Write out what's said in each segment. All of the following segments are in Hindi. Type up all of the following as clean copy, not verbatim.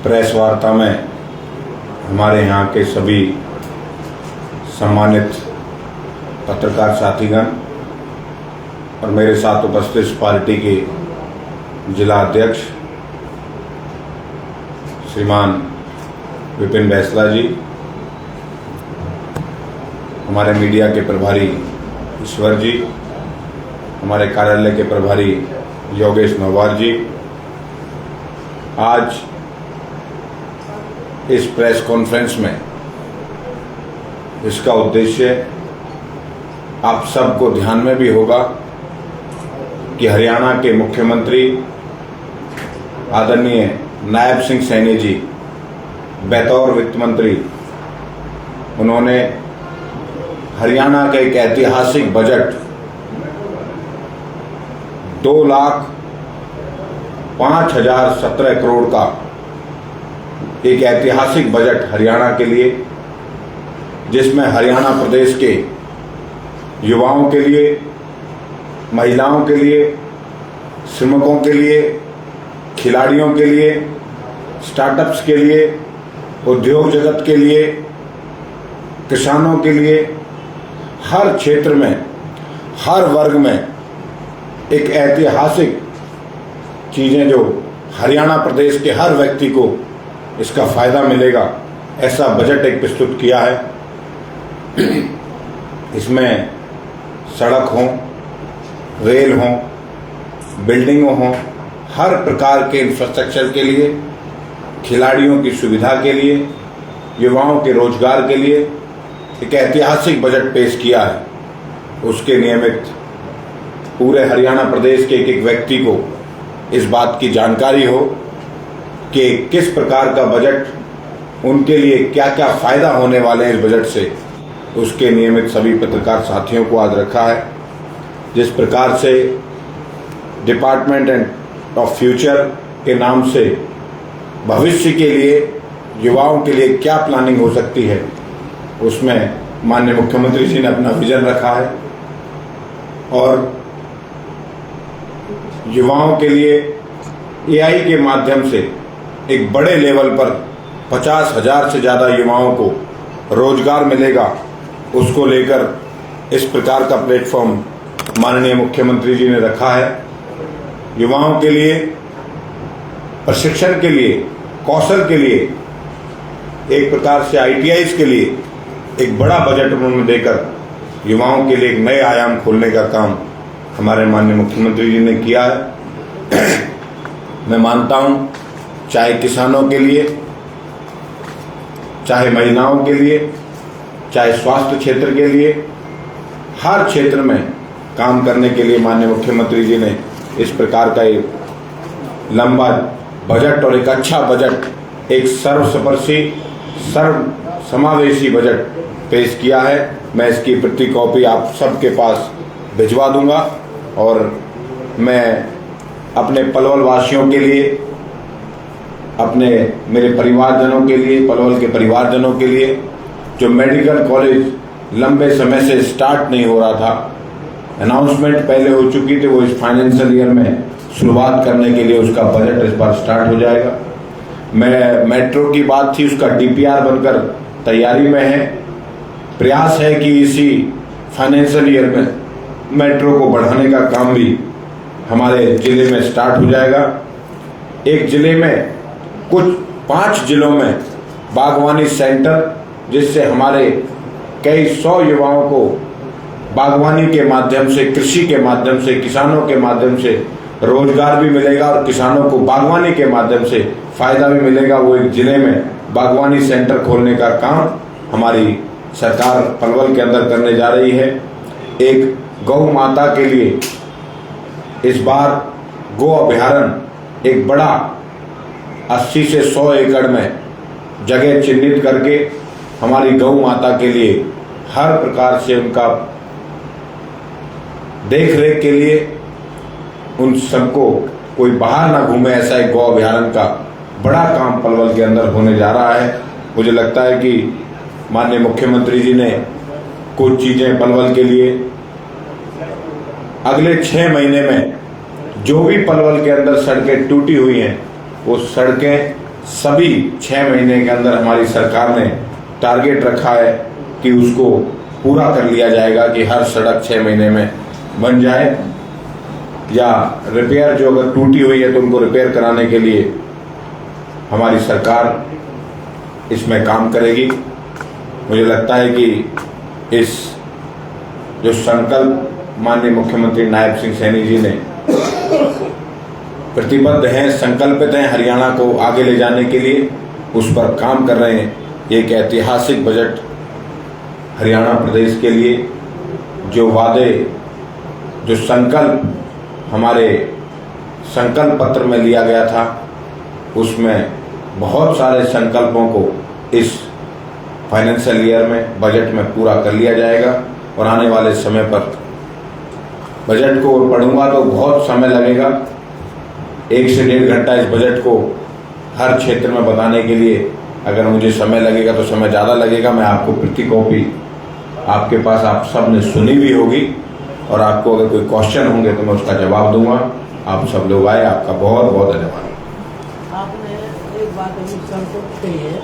प्रेस वार्ता में हमारे यहाँ के सभी सम्मानित पत्रकार साथीगण और मेरे साथ उपस्थित इस पार्टी के जिला अध्यक्ष श्रीमान विपिन बैसला जी, हमारे मीडिया के प्रभारी ईश्वर जी, हमारे कार्यालय के प्रभारी योगेश नौवार जी, आज इस प्रेस कॉन्फ्रेंस में इसका उद्देश्य आप सबको ध्यान में भी होगा कि हरियाणा के मुख्यमंत्री आदरणीय नायब सिंह सैनी जी बतौर वित्त मंत्री, उन्होंने हरियाणा का एक ऐतिहासिक बजट 2,05,017 करोड़ का एक ऐतिहासिक बजट हरियाणा के लिए, जिसमें हरियाणा प्रदेश के युवाओं के लिए, महिलाओं के लिए, श्रमिकों के लिए, खिलाड़ियों के लिए, स्टार्टअप्स के लिए, उद्योग जगत के लिए, किसानों के लिए, हर क्षेत्र में, हर वर्ग में एक ऐतिहासिक चीजें जो हरियाणा प्रदेश के हर व्यक्ति को इसका फायदा मिलेगा, ऐसा बजट एक प्रस्तुत किया है। इसमें सड़क हो, रेल हो, बिल्डिंगों हो, हर प्रकार के इंफ्रास्ट्रक्चर के लिए, खिलाड़ियों की सुविधा के लिए, युवाओं के रोजगार के लिए एक ऐतिहासिक बजट पेश किया है। उसके नियमित पूरे हरियाणा प्रदेश के एक एक व्यक्ति को इस बात की जानकारी हो कि किस प्रकार का बजट उनके लिए क्या क्या फायदा होने वाले हैं इस बजट से, उसके नियमित सभी पत्रकार साथियों को आज रखा है। जिस प्रकार से डिपार्टमेंट ऑफ फ्यूचर के नाम से भविष्य के लिए, युवाओं के लिए क्या प्लानिंग हो सकती है, उसमें माननीय मुख्यमंत्री जी ने अपना विजन रखा है और युवाओं के लिए एआई के माध्यम से एक बड़े लेवल पर 50,000 से ज़्यादा युवाओं को रोजगार मिलेगा। उसको लेकर इस प्रकार का प्लेटफॉर्म माननीय मुख्यमंत्री जी ने रखा है। युवाओं के लिए प्रशिक्षण के लिए, कौशल के लिए, एक प्रकार से ITIs के लिए एक बड़ा बजट उन्होंने देकर युवाओं के लिए एक नए आयाम खोलने का काम हमारे माननीय मुख्यमंत्री जी ने किया है। मैं मानता हूं, चाहे किसानों के लिए, चाहे महिलाओं के लिए, चाहे स्वास्थ्य क्षेत्र के लिए, हर क्षेत्र में काम करने के लिए माननीय मुख्यमंत्री जी ने इस प्रकार का एक लंबा बजट और एक अच्छा बजट, एक सर्वस्पर्शी, सर्व समावेशी बजट पेश किया है। मैं इसकी प्रति कॉपी आप सबके पास भिजवा दूंगा और मैं अपने पलवल वासियों के लिए, अपने मेरे परिवारजनों के लिए, पलवल के परिवारजनों के लिए, जो मेडिकल कॉलेज लंबे समय से स्टार्ट नहीं हो रहा था, अनाउंसमेंट पहले हो चुकी थी, वो इस फाइनेंशियल ईयर में शुरुआत करने के लिए उसका बजट इस बार स्टार्ट हो जाएगा। मैं मेट्रो की बात थी, उसका DPR बनकर तैयारी में है। प्रयास है कि इसी फाइनेंशियल ईयर में मेट्रो को बढ़ाने का काम भी हमारे जिले में स्टार्ट हो जाएगा। एक जिले में, कुछ 5 जिलों में बागवानी सेंटर, जिससे हमारे कई 100 युवाओं को बागवानी के माध्यम से, कृषि के माध्यम से, किसानों के माध्यम से रोजगार भी मिलेगा और किसानों को बागवानी के माध्यम से फायदा भी मिलेगा। वो एक जिले में बागवानी सेंटर खोलने का काम हमारी सरकार पलवल के अंदर करने जा रही है। एक गौ माता के लिए इस बार गो अभयारण्य एक बड़ा 80 से 100 एकड़ में जगह चिन्हित करके हमारी गौ माता के लिए हर प्रकार से उनका देख रेख के लिए, उन सबको कोई बाहर ना घूमे, ऐसा एक गौ अभयारण्य का बड़ा काम पलवल के अंदर होने जा रहा है। मुझे लगता है कि माननीय मुख्यमंत्री जी ने कुछ चीजें पलवल के लिए अगले 6 महीने में जो भी पलवल के अंदर सड़कें टूटी हुई हैं, वो सड़कें सभी 6 महीने के अंदर हमारी सरकार ने टारगेट रखा है कि उसको पूरा कर लिया जाएगा कि हर सड़क 6 महीने में बन जाए, या रिपेयर जो अगर टूटी हुई है तो उनको रिपेयर कराने के लिए हमारी सरकार इसमें काम करेगी। मुझे लगता है कि इस जो संकल्प माननीय मुख्यमंत्री नायब सिंह सैनी जी ने प्रतिबद्ध हैं, संकल्पित हैं हरियाणा को आगे ले जाने के लिए, उस पर काम कर रहे हैं। एक ऐतिहासिक बजट हरियाणा प्रदेश के लिए, जो वादे, जो संकल्प हमारे संकल्प पत्र में लिया गया था, उसमें बहुत सारे संकल्पों को इस फाइनेंशियल ईयर में बजट में पूरा कर लिया जाएगा। और आने वाले समय पर बजट को पढ़ूंगा तो बहुत समय लगेगा, 1 से 1.5 घंटा इस बजट को हर क्षेत्र में बताने के लिए अगर मुझे समय लगेगा तो समय ज़्यादा लगेगा। मैं आपको प्रति कॉपी आपके पास आप सब ने सुनी भी होगी, और आपको अगर कोई क्वेश्चन होंगे तो मैं उसका जवाब दूंगा। आप सब लोग आए, आपका बहुत बहुत धन्यवाद। आपने एक बात अभी सड़कों की कही है,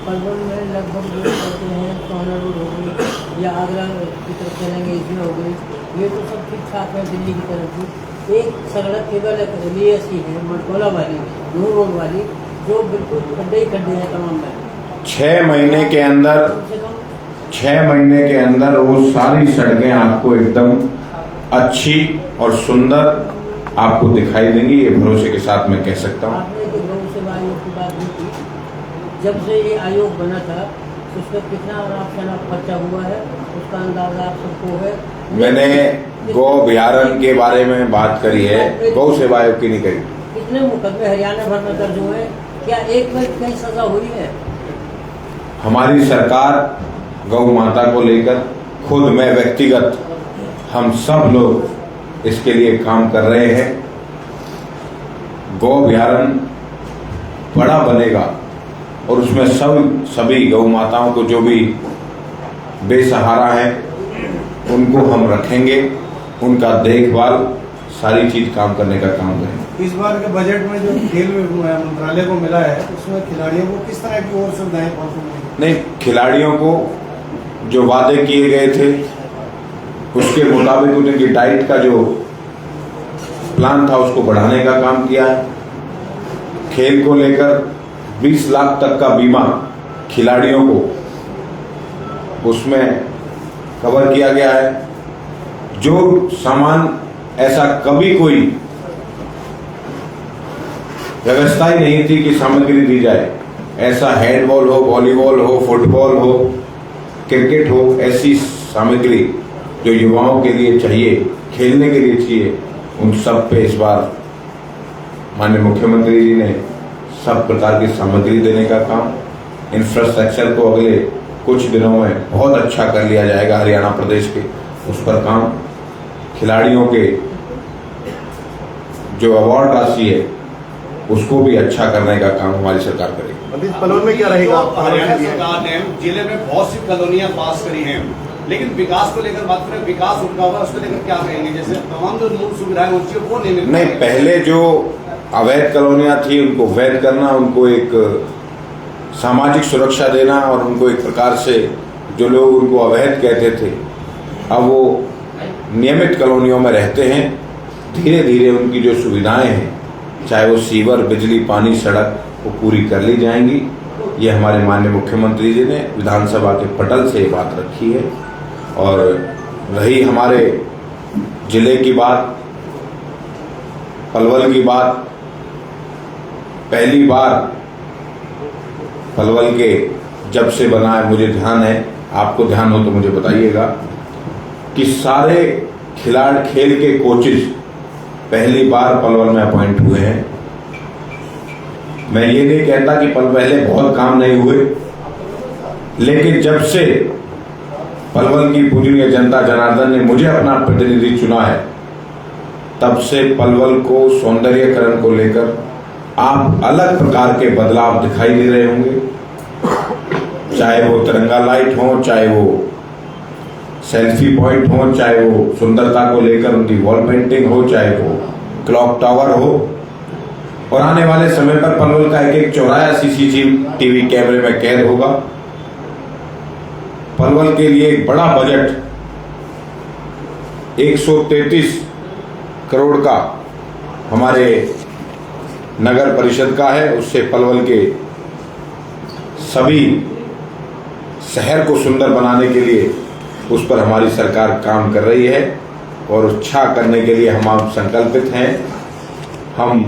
पलवल में लगभग जो सड़कें हैं, सोना रोड हो गई या आगरा की तरफ चलेंगे इसमें हो गई, ये तो सब ठीक ठाक है। दिल्ली की तरफ की एक सड़क केवल रैली ऐसी है मटकोला वाली, नूर रोड वाली, जो बिल्कुल खड्डे ही खड्डे हैं तमाम में। 6 महीने के अंदर, 6 महीने के अंदर वो सारी सड़कें आपको एकदम अच्छी और सुंदर आपको दिखाई देंगी, ये भरोसे के साथ मैं कह सकता हूँ। आपने जो गौ सेवा आयोग की बात की थी, जब से ये आयोग बना था उस पर कितना खर्चा हुआ है, उसका अंदाजा आप सबको है? मैंने गौ अभ्यारण्य के बारे में बात करी है, गौ सेवा आयोग की नहीं करी। कितने मुकदमे हरियाणा भर में दर्ज हुए, क्या एक में कहीं सजा हुई है? हमारी सरकार गौ माता को लेकर, खुद मैं व्यक्तिगत, हम सब लोग इसके लिए काम कर रहे हैं। गौ अभ्यारण्य बड़ा बनेगा और उसमें सभी गौ माताओं को जो भी बेसहारा है उनको हम रखेंगे, उनका देखभाल सारी चीज काम करने का काम करेंगे। इस बार के बजट में जो खेल मंत्रालय को मिला है, उसमें खिलाड़ियों को किस तरह की और सुविधाएं पहुंचेंगी? नहीं, खिलाड़ियों को जो वादे किए गए थे उसके मुताबिक उनकी डाइट का जो प्लान था उसको बढ़ाने का काम किया है। खेल को लेकर 20 लाख तक का बीमा खिलाड़ियों को उसमें कवर किया गया है। जो सामान ऐसा कभी कोई व्यवस्था ही नहीं थी कि सामग्री दी जाए, ऐसा हैंडबॉल हो, वॉलीबॉल हो, फुटबॉल हो, क्रिकेट हो, ऐसी सामग्री जो युवाओं के लिए चाहिए, खेलने के लिए चाहिए, उन सब पे इस बार माननीय मुख्यमंत्री जी ने सब प्रकार की सामग्री देने का काम, इंफ्रास्ट्रक्चर को अगले कुछ दिनों में बहुत अच्छा कर लिया जाएगा हरियाणा प्रदेश के, उस पर काम, खिलाड़ियों के जो अवार्ड राशि है उसको भी अच्छा करने का काम हमारी सरकार करेगी। अभी पलवल में क्या रहेगा? हरियाणा सरकार ने जिले में बहुत सी कॉलोनियां पास करी हैं, लेकिन विकास को लेकर बात करें, विकास उनका होगा, उसको लेकर क्या कहेंगे? जैसे तमाम जो मूल सुविधाएं होती है वो नहीं मिल नहीं, पहले जो अवैध कॉलोनियां थी उनको वैध करना, उनको एक सामाजिक सुरक्षा देना, और उनको एक प्रकार से जो लोग उनको अवैध कहते थे अब वो नियमित कॉलोनियों में रहते हैं। धीरे धीरे उनकी जो सुविधाएं हैं, चाहे वो सीवर, बिजली, पानी, सड़क, वो पूरी कर ली जाएंगी। ये हमारे माननीय मुख्यमंत्री जी ने विधानसभा के पटल से ये बात रखी है। और रही हमारे जिले की बात, पलवल की बात, पहली बार पलवल के जब से बना है, मुझे ध्यान है, आपको ध्यान हो तो मुझे बताइएगा, कि सारे खेल के कोचेज पहली बार पलवल में अपॉइंट हुए हैं। मैं ये नहीं कहता कि पहले बहुत काम नहीं हुए, लेकिन जब से पलवल की पूजनीय जनता जनार्दन ने मुझे अपना प्रतिनिधि चुना है, तब से पलवल को सौंदर्यकरण को लेकर आप अलग प्रकार के बदलाव दिखाई दे रहे होंगे। चाहे वो तिरंगा लाइट हो, चाहे वो सेल्फी पॉइंट हो, चाहे वो सुंदरता को लेकर उनकी वॉल पेंटिंग हो, चाहे वो क्लॉक टावर हो, और आने वाले समय पर पलवल का एक एक चौराहा CCTV कैमरे में कैद होगा। पलवल के लिए एक बड़ा बजट 133 करोड़ का हमारे नगर परिषद का है। उससे पलवल के सभी शहर को सुंदर बनाने के लिए उस पर हमारी सरकार काम कर रही है और अच्छा करने के लिए हम आप संकल्पित हैं। हम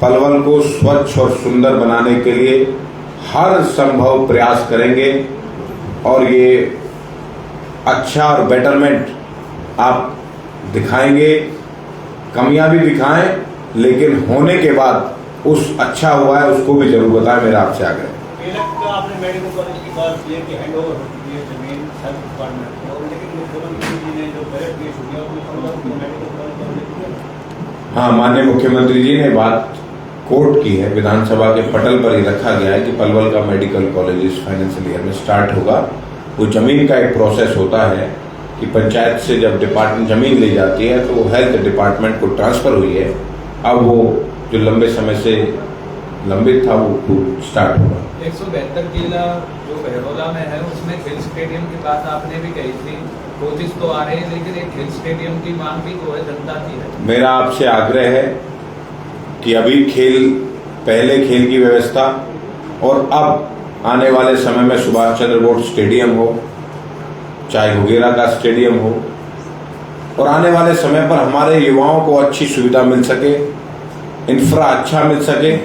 पलवल को स्वच्छ और सुंदर बनाने के लिए हर संभव प्रयास करेंगे और ये अच्छा और बेटरमेंट आप दिखाएंगे। कमियां भी दिखाएं, लेकिन होने के बाद उस अच्छा हुआ है उसको भी जरूर बताएं। मेरा आपसे आग्रह है। आपने मेडिकल कॉलेज की बात की है कि हैंड ओवर हो चुकी है जमीन हेल्थ डिपार्टमेंट को, लेकिन मुख्यमंत्री जी ने जो बजट पेश किया उसमें मेडिकल कॉलेज। हाँ, माननीय मुख्यमंत्री जी ने बात कोर्ट की है, विधानसभा के पटल पर ही रखा गया है कि पलवल का मेडिकल कॉलेज इस फाइनेंशियल ईयर में स्टार्ट होगा। वो जमीन का एक प्रोसेस होता है कि पंचायत से जब डिपार्टमेंट जमीन ली जाती है तो वो हेल्थ डिपार्टमेंट को ट्रांसफर हुई है। अब वो जो लंबे समय से लंबित था वो स्टार्ट होगा। 172 किला जो बहरौला में है उसमें खेल स्टेडियम की बात आपने भी कही थी। कोचिज तो आ रहे हैं, लेकिन एक खेल स्टेडियम की मांग भी तो है, जनता की है। मेरा आपसे आग्रह है कि अभी पहले खेल की व्यवस्था और अब आने वाले समय में सुभाष चंद्र बोस स्टेडियम हो, चाहे घुघेरा का स्टेडियम हो, और आने वाले समय पर हमारे युवाओं को अच्छी सुविधा मिल सके, इंफ्रा अच्छा मिल सके,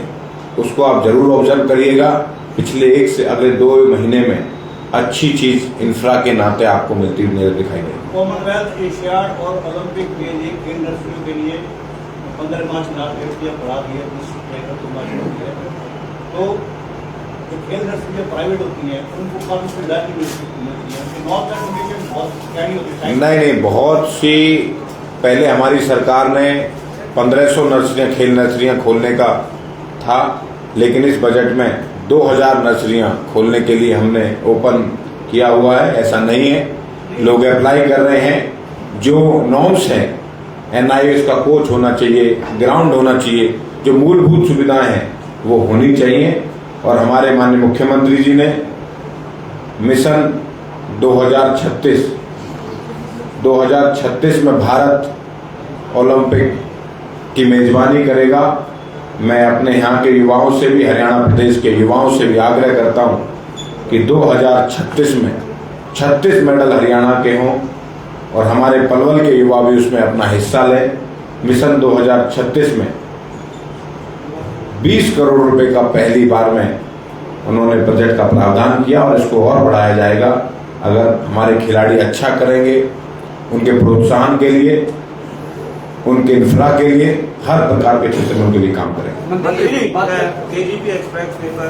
उसको आप जरूर ऑब्जर्व करिएगा। पिछले 1 से अगले 2 महीने में अच्छी चीज इंफ्रा के नाते आपको मिलती हुई दिखाई देगी। कॉमनवेल्थ, एशियाड और ओलंपिक के लिए खेल नर्सरियों के लिए 15 मार्च बढ़ा दिए, तो जो खेल नर्सरियाँ प्राइवेट होती हैं उनको काफी सुविधाएं मिलती हैं। नॉर्थ एजुकेशन बहुत क्या होती है? नहीं, बहुत सी पहले हमारी सरकार ने 1500 नर्सरियाँ खेल नर्सरियाँ खोलने का था, लेकिन इस बजट में 2000 नर्सरियाँ खोलने के लिए हमने ओपन किया हुआ है। ऐसा नहीं है, लोग अप्लाई कर रहे हैं। जो नॉर्म्स हैं, NIS का कोच होना चाहिए, ग्राउंड होना चाहिए, जो मूलभूत सुविधाएं हैं वो होनी चाहिए। और हमारे माननीय मुख्यमंत्री जी ने मिशन 2036 में भारत ओलंपिक की मेजबानी करेगा। मैं अपने यहाँ के युवाओं से भी, हरियाणा प्रदेश के युवाओं से भी आग्रह करता हूँ कि 2036 में 36 मेडल हरियाणा के हों और हमारे पलवल के युवा भी उसमें अपना हिस्सा लें। मिशन 2036 में 20 करोड़ रुपए का पहली बार में उन्होंने बजट का प्रावधान किया और इसको और बढ़ाया जाएगा। अगर हमारे खिलाड़ी अच्छा करेंगे, उनके प्रोत्साहन के लिए, उनके इंफ्रा के लिए, हर प्रकार के क्षेत्र में उनके लिए काम करेंगे। KGP एक्सप्रेस वे पर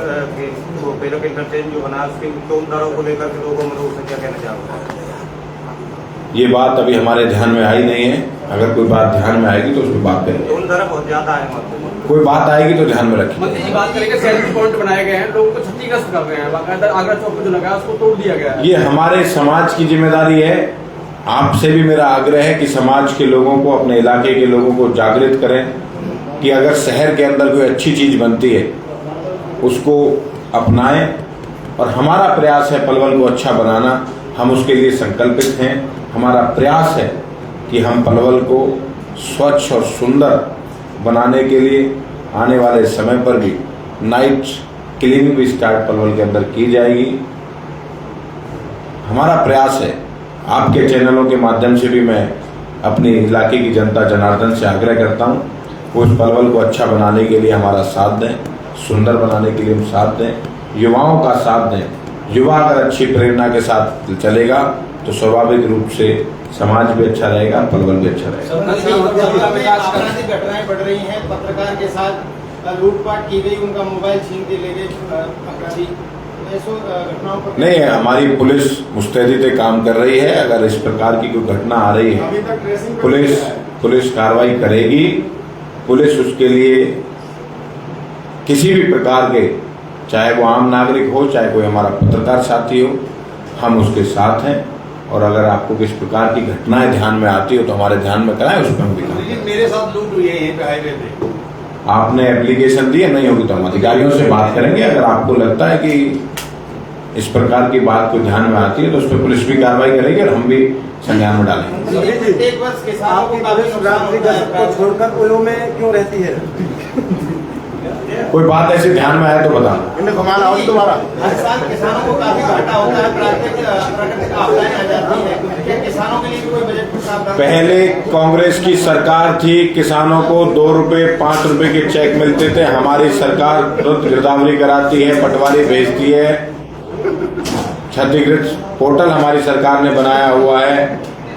पेरों इंटरचेंज जो बना उसके टोलदारों को लेकर के लोगों में उससे क्या कहना चाहूँगा? ये बात अभी हमारे ध्यान में आई नहीं है। अगर कोई बात ध्यान में आएगी तो उसमें बात करेंगे। टोलदारा बहुत ज्यादा है, कोई बात आएगी तो ध्यान में रखिए। मंत्री बात करेंगे, सेल्फी पॉइंट बनाए गए हैं, लोगों को क्षतिग्रस्त कर रहे हैं। बाकायदा आगरा चौक पर जो लगा उसको तोड़ दिया गया है। ये हमारे समाज की जिम्मेदारी है। आपसे भी मेरा आग्रह है कि समाज के लोगों को, अपने इलाके के लोगों को जागृत करें कि अगर शहर के अंदर कोई अच्छी चीज बनती है उसको अपनाएं। और हमारा प्रयास है पलवल को अच्छा बनाना, हम उसके लिए संकल्पित हैं। हमारा प्रयास है कि हम पलवल को स्वच्छ और सुंदर बनाने के लिए आने वाले समय पर भी नाइट क्लीनिंग भी स्टार्ट पलवल के अंदर की जाएगी। हमारा प्रयास है। आपके चैनलों के माध्यम से भी मैं अपने इलाके की जनता जनार्दन से आग्रह करता हूं, वो उस पलवल को अच्छा बनाने के लिए हमारा साथ दें, सुंदर बनाने के लिए हम साथ दें, युवाओं का साथ दें। युवा अगर अच्छी प्रेरणा के साथ चलेगा तो स्वाभाविक रूप से समाज भी अच्छा रहेगा, पलवल भी अच्छा रहेगा। आपराधिक घटनाएं बढ़ रही हैं, पत्रकार के साथ लूटपाट की गई, उनका मोबाइल छीन के ले गए अपराधी, ऐसो घटनाओं पर नहीं, हमारी पुलिस मुस्तैदी से काम कर रही है। अगर इस प्रकार की कोई घटना आ रही है, अभी तक ट्रेसिंग पुलिस कार्रवाई करेगी। पुलिस उसके लिए किसी भी प्रकार के, चाहे वो आम नागरिक हो, चाहे कोई हमारा पत्रकार साथी हो, हम उसके साथ हैं। और अगर आपको किस प्रकार की घटनाएं ध्यान में आती हो तो हमारे ध्यान में कराएं, उस पर हम भी काम करें। मेरे साथ लूट हुई है यहीं पे हाईवे पे। आपने एप्लीकेशन दी है, नहीं होगी तो हम अधिकारियों से बात करेंगे। अगर आपको लगता है कि इस प्रकार की बात को ध्यान में आती है तो उस पर पुलिस भी कार्रवाई करेगी और हम भी संज्ञान में डालेंगे। प्रत्येक वर्ष किसानों को काफी नुकसान होता है। को छोड़कर पुलों में क्यों रहती है? कोई बात ऐसी ध्यान में आए तो बता। हर साल किसानों को काफी घाटा होता है, प्राकृतिक आपदाएं आ जाती है, क्या किसानों के लिए भी कोई बजट प्रावधान? पहले कांग्रेस की सरकार थी, किसानों को 2 रुपए 5 रुपए के चेक मिलते थे। हमारी सरकार तुरंत गिरदावरी कराती है, पटवारी भेजती है। क्षतिग्रस्त पोर्टल हमारी सरकार ने बनाया हुआ है,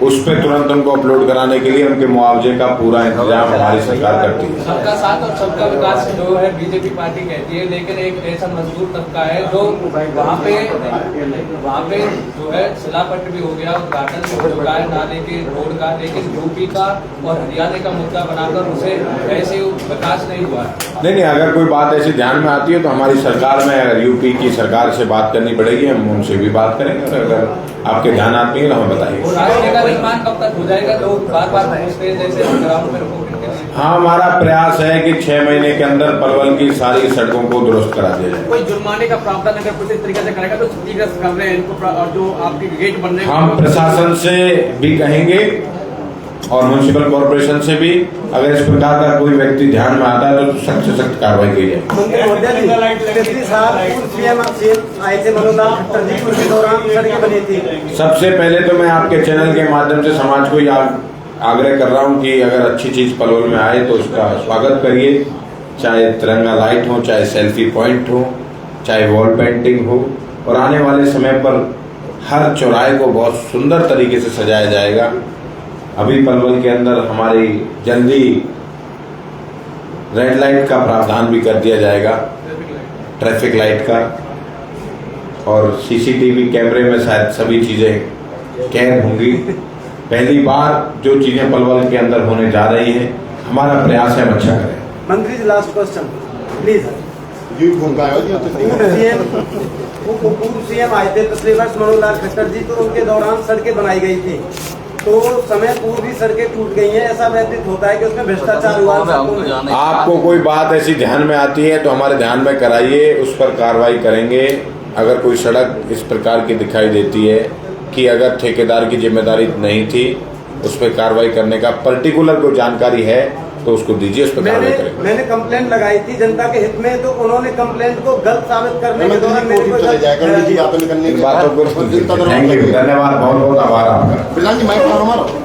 उस पर तुरंत उनको अपलोड कराने के लिए उनके मुआवजे का पूरा इंतजाम हमारी सरकार करती है। सबका साथ और सबका विकास जो है बीजेपी पार्टी कहती है, लेकिन एक ऐसा मजदूर तबका है जो वहाँ पे जो है शिलापट भी हो गया, उद्घाटन भी हो चुका है नाले के रोड का, लेकिन यूपी का और हरियाणा का मुद्दा बनाकर उसे ऐसे विकास नहीं हुआ है। नहीं, अगर कोई बात ऐसी ध्यान में आती है तो हमारी सरकार में, अगर यूपी की सरकार से बात करनी पड़ेगी, हम उनसे भी बात करेंगे। और अगर आपके ध्यान आती है तो हमें बताइए। रास्ते का निर्माण कब तक हो जाएगा? लोग बार बार पूछते हैं, जैसे ग्राउंड में रिपोर्टिंग के लिए। हाँ, हमारा प्रयास है कि 6 महीने के अंदर पलवल की सारी सड़कों को दुरुस्त करा दिया जाए। कोई जुर्माने का प्रावधान अगर कुछ इस तरीके से करेगा तो क्षतिग्रस्त कर रहे हैं इनको, और जो आपके गेट बन रहे हैं हम प्रशासन से भी कहेंगे और म्युनिसिपल कॉर्पोरेशन से भी, अगर इस प्रकार का कोई व्यक्ति ध्यान में आता है तो सख्त से सख्त कार्रवाई की जाए। पिछले साल सीएम आए थे मनोहर खट्टर के दौरान सड़कें बनी थी। सबसे पहले तो मैं आपके चैनल के माध्यम से समाज को आग्रह कर रहा हूं कि अगर अच्छी चीज पलवल में आए तो उसका स्वागत करिए, चाहे तिरंगा लाइट हो, चाहे सेल्फी पॉइंट हो, चाहे वॉल पेंटिंग हो। और आने वाले समय पर हर चौराहे को बहुत सुंदर तरीके से सजाया जाएगा। अभी पलवल के अंदर हमारी जल्दी रेड लाइट का प्रावधान भी कर दिया जाएगा, ट्रैफिक लाइट का, और सीसीटीवी कैमरे में शायद सभी चीजें कैद होंगी। पहली बार जो चीजें पलवल के अंदर होने जा रही हैं, हमारा प्रयास है हम अच्छा करें। मंत्री जी, लास्ट क्वेश्चन प्लीज। पूर्व सीएम आए थे पिछले वर्ष मनोहर खट्टर जी, तो उनके दौरान सड़कें बनाई गई थी, तो समय पूर्व ही सड़कें टूट गई हैं, ऐसा व्यतीत होता है कि उसमें भ्रष्टाचार हुआ। आपको कोई बात ऐसी ध्यान में आती है तो हमारे ध्यान में कराइए, उस पर कार्रवाई करेंगे। अगर कोई सड़क इस प्रकार की दिखाई देती है कि अगर ठेकेदार की जिम्मेदारी नहीं थी, उस पर कार्रवाई करने का पर्टिकुलर कोई जानकारी है तो उसको दीजिए, उस पर कार्रवाई करेंगे। मैंने कंप्लेंट लगाई थी जनता के हित में, तो उन्होंने कंप्लेंट को गलत साबित करने के दौरान मेरे को बातों को धन्यवाद, बहुत बहुत आभार आपका।